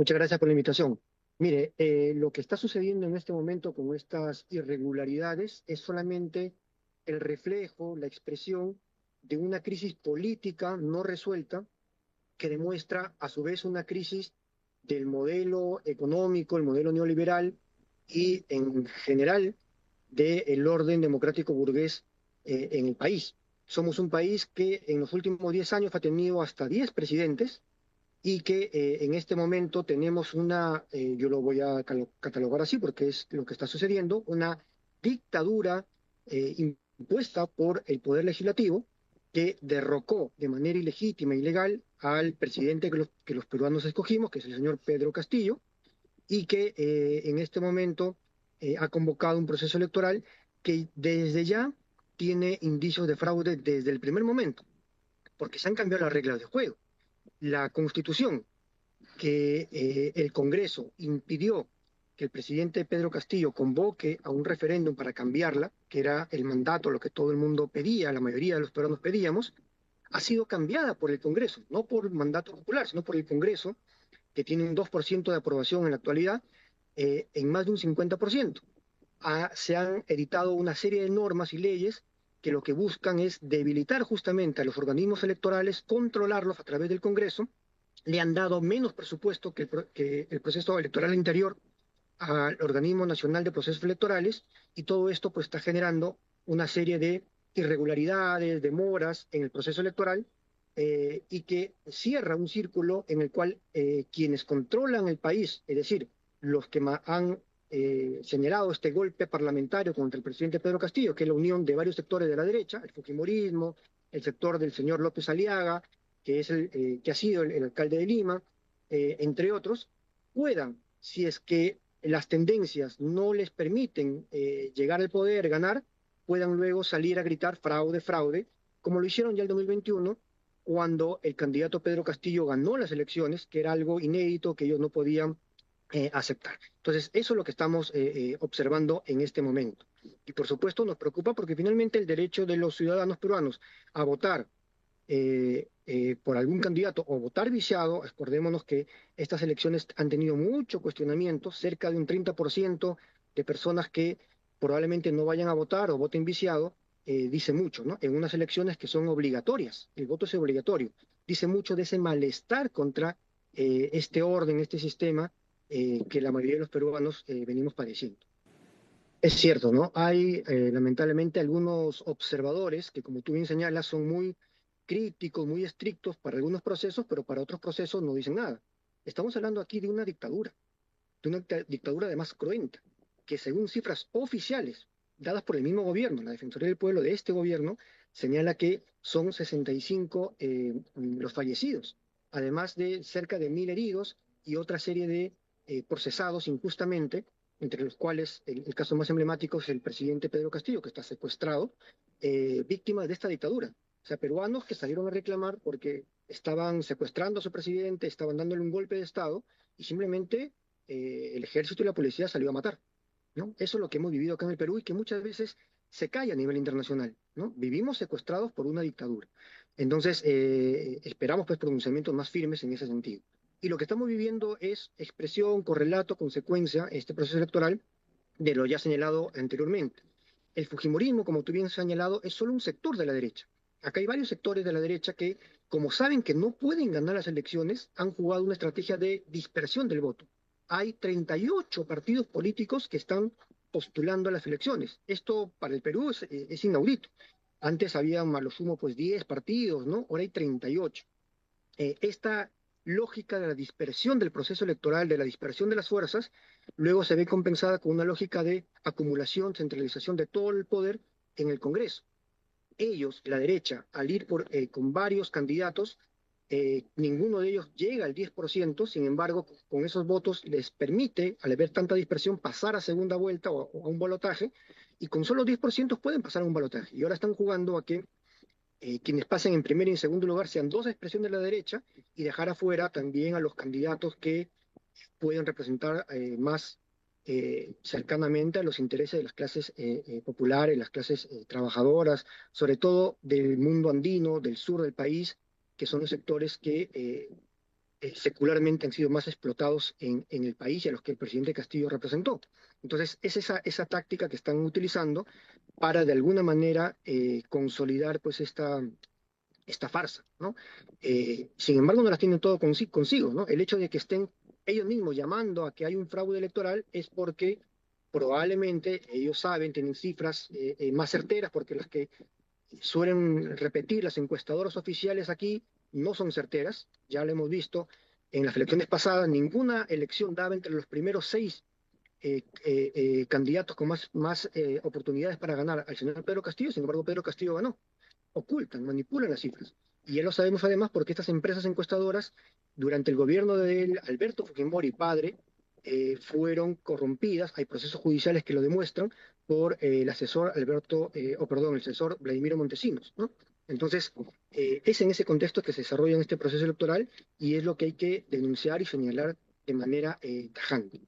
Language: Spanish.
Muchas gracias por la invitación. Mire, lo que está sucediendo en este momento con estas irregularidades es solamente el reflejo, la expresión de una crisis política no resuelta que demuestra a su vez una crisis del modelo económico, el modelo neoliberal y en general del orden democrático burgués en el país. Somos un país que en los últimos 10 años ha tenido hasta 10 presidentes y que en este momento tenemos yo lo voy a catalogar así porque es lo que está sucediendo, una dictadura impuesta por el Poder Legislativo que derrocó de manera ilegítima e ilegal al presidente que los peruanos escogimos, que es el señor Pedro Castillo, y que en este momento ha convocado un proceso electoral que desde ya tiene indicios de fraude desde el primer momento, porque se han cambiado las reglas de juego. La Constitución que el Congreso impidió que el presidente Pedro Castillo convoque a un referéndum para cambiarla, que era el mandato, lo que todo el mundo pedía, la mayoría de los peruanos pedíamos, ha sido cambiada por el Congreso, no por mandato popular, sino por el Congreso, que tiene un 2% de aprobación en la actualidad, en más de un 50%. Se han editado una serie de normas y leyes que lo que buscan es debilitar justamente a los organismos electorales, controlarlos a través del Congreso. Le han dado menos presupuesto que el proceso electoral interior al Organismo Nacional de Procesos Electorales, y todo esto pues está generando una serie de irregularidades, demoras en el proceso electoral, y que cierra un círculo en el cual quienes controlan el país, es decir, los que han señalado este golpe parlamentario contra el presidente Pedro Castillo, que es la unión de varios sectores de la derecha, el fujimorismo, el sector del señor López Aliaga, que es que ha sido el alcalde de Lima, entre otros, puedan, si es que las tendencias no les permiten llegar al poder, ganar, puedan luego salir a gritar fraude, fraude, como lo hicieron ya en el 2021, cuando el candidato Pedro Castillo ganó las elecciones, que era algo inédito que ellos no podían aceptar. Entonces, eso es lo que estamos observando en este momento. Y por supuesto nos preocupa porque finalmente el derecho de los ciudadanos peruanos a votar por algún candidato o votar viciado, acordémonos que estas elecciones han tenido mucho cuestionamiento, cerca de un 30% de personas que probablemente no vayan a votar o voten viciado, dice mucho, ¿no? En unas elecciones que son obligatorias, el voto es obligatorio, dice mucho de ese malestar contra este orden, este sistema que la mayoría de los peruanos venimos padeciendo. Es cierto, ¿no? Hay lamentablemente algunos observadores que, como tú bien señalas, son muy críticos, muy estrictos para algunos procesos, pero para otros procesos no dicen nada. Estamos hablando aquí de una dictadura además cruenta, que según cifras oficiales dadas por el mismo gobierno, la Defensoría del Pueblo de este gobierno, señala que son 65 los fallecidos, además de cerca de 1.000 heridos y otra serie de procesados injustamente, entre los cuales el caso más emblemático es el presidente Pedro Castillo, que está secuestrado, víctima de esta dictadura. O sea, peruanos que salieron a reclamar porque estaban secuestrando a su presidente, estaban dándole un golpe de Estado y simplemente el ejército y la policía salió a matar, ¿no? Eso es lo que hemos vivido acá en el Perú y que muchas veces se cae a nivel internacional, ¿no? Vivimos secuestrados por una dictadura. Entonces, esperamos pues pronunciamientos más firmes en ese sentido. Y lo que estamos viviendo es expresión, correlato, consecuencia, este proceso electoral de lo ya señalado anteriormente. El Fujimorismo, como tú bien has señalado, es solo un sector de la derecha. Acá hay varios sectores de la derecha que, como saben que no pueden ganar las elecciones, han jugado una estrategia de dispersión del voto. Hay 38 partidos políticos que están postulando a las elecciones. Esto para el Perú es inaudito. Antes había a lo sumo pues 10 partidos, ¿no? Ahora hay 38. Esta lógica de la dispersión del proceso electoral, de la dispersión de las fuerzas, luego se ve compensada con una lógica de acumulación, centralización de todo el poder en el Congreso. Ellos, la derecha, al ir con varios candidatos, ninguno de ellos llega al 10%, sin embargo, con esos votos les permite, al haber tanta dispersión, pasar a segunda vuelta o a un balotaje, y con solo 10% pueden pasar a un balotaje. Y ahora están jugando a que quienes pasen en primer y en segundo lugar sean dos expresiones de la derecha y dejar afuera también a los candidatos que pueden representar más cercanamente a los intereses de las clases populares, las clases trabajadoras, sobre todo del mundo andino, del sur del país, que son los sectores que secularmente han sido más explotados en el país y a los que el presidente Castillo representó. Entonces, es esa táctica que están utilizando para de alguna manera consolidar pues esta farsa, ¿no? Sin embargo, no las tienen todo consigo, ¿no? El hecho de que estén ellos mismos llamando a que hay un fraude electoral es porque probablemente ellos saben, tienen cifras más certeras, porque las que suelen repetir las encuestadoras oficiales aquí no son certeras, ya lo hemos visto en las elecciones pasadas, ninguna elección daba entre los primeros seis candidatos con más oportunidades para ganar al señor Pedro Castillo. Sin embargo, Pedro Castillo ganó. Ocultan, manipulan las cifras. Y ya lo sabemos además porque estas empresas encuestadoras, durante el gobierno de Alberto Fujimori, padre, fueron corrompidas, hay procesos judiciales que lo demuestran, por el asesor el asesor Vladimiro Montesinos, ¿no? Entonces, es en ese contexto que se desarrolla este proceso electoral y es lo que hay que denunciar y señalar de manera tajante.